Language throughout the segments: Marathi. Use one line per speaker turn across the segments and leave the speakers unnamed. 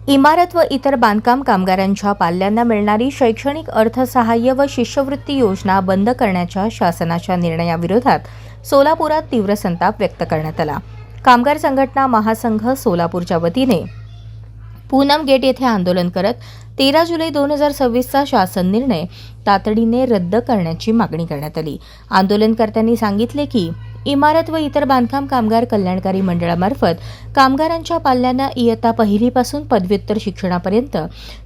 इमारत व इतर बांधकाम कामगारांच्या पाल्यांना मिळणारी शैक्षणिक अर्थसहाय्य व शिष्यवृत्ती योजना बंद करण्याच्या शासनाच्या निर्णयाविरोधात सोलापुरात तीव्र संताप व्यक्त करण्यात आला। कामगार संघटना महासंघ सोलापूरच्या वतीने पूनम गेट येथे आंदोलन करत 13 जुलै 2026चा शासन निर्णय तातडीने रद्द करण्याची मागणी करण्यात आली। आंदोलनकर्त्यांनी सांगितले की इमारत व इतर बांधकाम कामगार कल्याणकारी मंडळामार्फत कामगारांच्या पाल्यांना इयत्ता पहिलीपासून पदव्युत्तर शिक्षणापर्यंत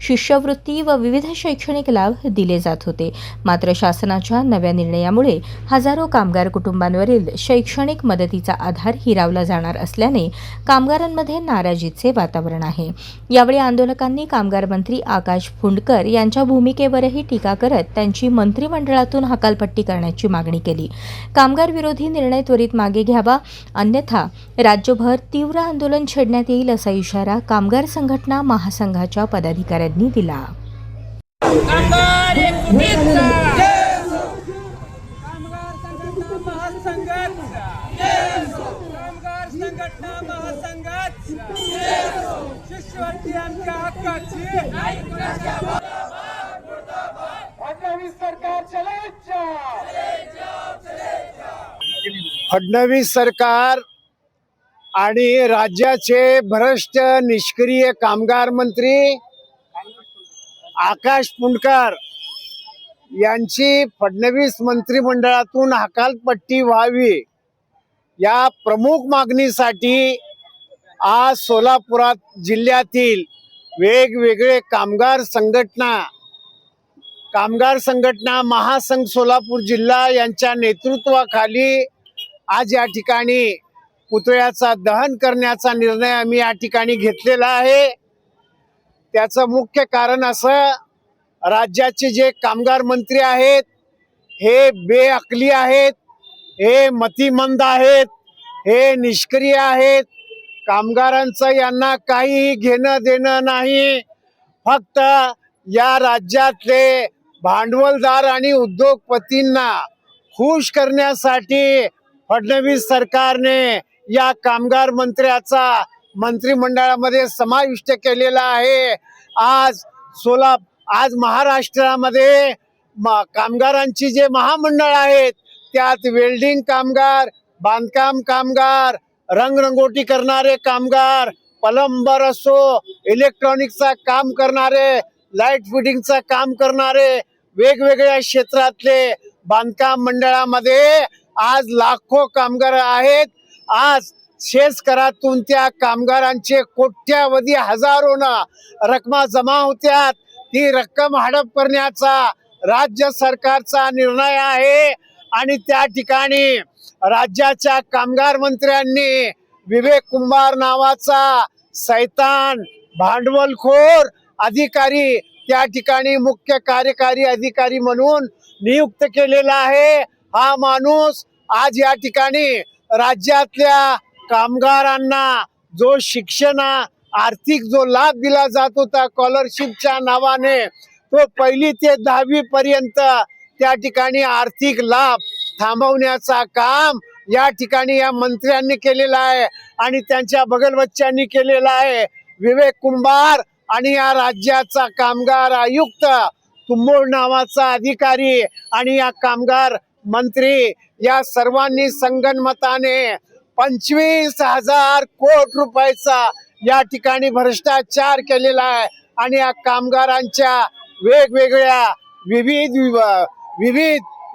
शिष्यवृत्ती व विविध शैक्षणिक लाभ दिले जात होते। मात्र शासनाच्या नव्या निर्णयामुळे हजारो कामगार कुटुंबांवरील शैक्षणिक मदतीचा आधार हिरावला जाणार असल्याने कामगारांमध्ये नाराजीचे वातावरण आहे। यावेळी आंदोलकांनी कामगार मंत्री आकाश फुंडकर यांच्या भूमिकेवरही टीका करत त्यांची मंत्रिमंडळातून हकालपट्टी करण्याची मागणी केली। कामगार विरोधी निर्णय त्वरित मागे घ्यावा, अन्यथा राज्यभर तीव्र आंदोलन छेडण्यात येईल असा इशारा कामगार संघटना महासंघाच्या पदाधिकाऱ्यांनी दिला।
फडणवीस सरकार आणि राज्याचे भ्रष्ट निष्क्रिय कामगार मंत्री आकाश फुंडकर यांची फडणवीस मंत्रिमंडळातून हकालपट्टी व्हावी या प्रमुख मागणीसाठी आज सोलापुरात जिल्ह्यातील वेगवेगळे कामगार संघटना महासंघ सोलापूर जिल्हा यांच्या नेतृत्वाखाली आज या ठिकाणी पुतळ्याचा दहन करण्याचा निर्णय आम्ही या ठिकाणी घेतलेला आहे। त्याचं मुख्य कारण असं, राज्याचे जे कामगार मंत्री आहेत हे बेअक्ली आहेत, हे मतिमंद आहेत, हे निष्क्रिय आहेत। कामगारांचं यांना काहीही घेणं देणं नाही। फक्त या राज्यातले भांडवलदार आणि उद्योगपतींना खुश करण्यासाठी फडणवीस सरकारने या कामगार मंत्र्याचा मंत्रिमंडळामध्ये समाविष्ट केलेला आहे। आज महाराष्ट्रामध्ये कामगारांची जे महामंडळ आहेत त्यात वेल्डिंग कामगार, बांधकाम कामगार, रंगरंगोटी करणारे कामगार, प्लंबर असो, इलेक्ट्रॉनिकचा काम करणारे, लाईट फिटिंगचा काम करणारे, वेगवेगळ्या क्षेत्रातले बांधकाम मंडळामध्ये आज लाखो कामगार आहेत। आज शेतकऱ्यातून त्या कामगारांचे कोट्यावधी हजारोना रकमा जमा होत्यात। ती रक्कम हडप करण्याचा राज्य सरकारचा निर्णय आहे आणि त्या ठिकाणी राज्याच्या कामगार मंत्र्यांनी विवेक कुंभार नावाचा सैतान भांडवलखोर अधिकारी त्या ठिकाणी मुख्य कार्यकारी अधिकारी म्हणून नियुक्त केलेला आहे। हा माणूस आज या ठिकाणी राज्यातल्या कामगारांना जो शिक्षण आर्थिक जो लाभ दिला जात होता स्कॉलरशिपच्या नावाने, तो 1ली ते 10वी पर्यंत त्या ठिकाणी आर्थिक लाभ थांबवण्याचा काम या ठिकाणी या मंत्र्यांनी केलेला आहे आणि त्यांच्या बगलबच्च्यांनी केलेला आहे। विवेक कुंभार आणि या राज्याचा कामगार आयुक्त तुंबोळ नावाचा अधिकारी आणि या कामगार मंत्री या सर्वांनी संगनमताने 25,000 कोटी रुपयाचा या ठिकाणी भ्रष्टाचार केलेला आहे आणि या कामगारांच्या वेगवेगळ्या विविध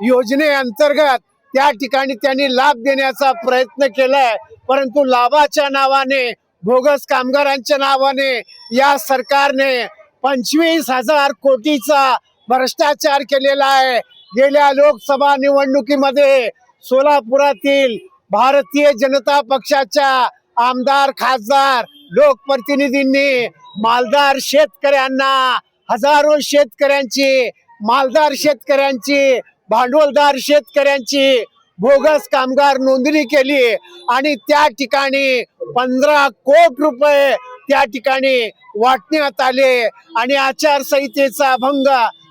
योजनेअंतर्गत त्या ठिकाणी त्यांनी लाभ देण्याचा प्रयत्न केलाय। परंतु लाभाच्या नावाने, बोगस कामगारांच्या नावाने या सरकारने 25,000 कोटीचा भ्रष्टाचार केलेला आहे। गेल्या लोकसभा निवडणुकीमध्ये सोलापुरातील भारतीय जनता पक्षाच्या आमदार, खासदार, लोकप्रतिनिधींनी मालदार शेतकऱ्यांना, हजारो शेतकऱ्यांची, मालदार शेतकऱ्यांची, भांडवलदार शेतकऱ्यांची बोगस कामगार नोंदणी केली आणि त्या ठिकाणी 15 कोटी रुपये त्या ठिकाणी वाटण्यात आले आणि आचारसंहितेचा भंग,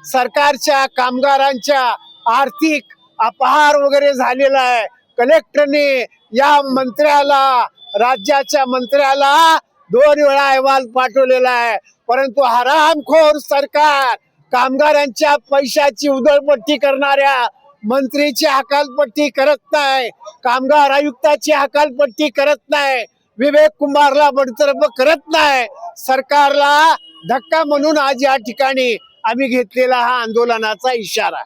सरकारच्या कामगारांच्या आर्थिक अपहार वगैरे झालेला आहे। कलेक्टरने या मंत्र्याला, राज्याच्या मंत्र्याला 2 वेळा अहवाल पाठवलेला आहे, परंतु हरामखोर सरकार कामगारांच्या पैशाची उधळपट्टी करणाऱ्या मंत्रीची हकालपट्टी करत नाही, कामगार आयुक्ताची हकालपट्टी करत नाही, विवेक कुमारला बडतर्फ करत नाही. सरकारला धक्का म्हणून आज या ठिकाणी आम्ही घेतलेला हा आंदोलनाचा इशारा.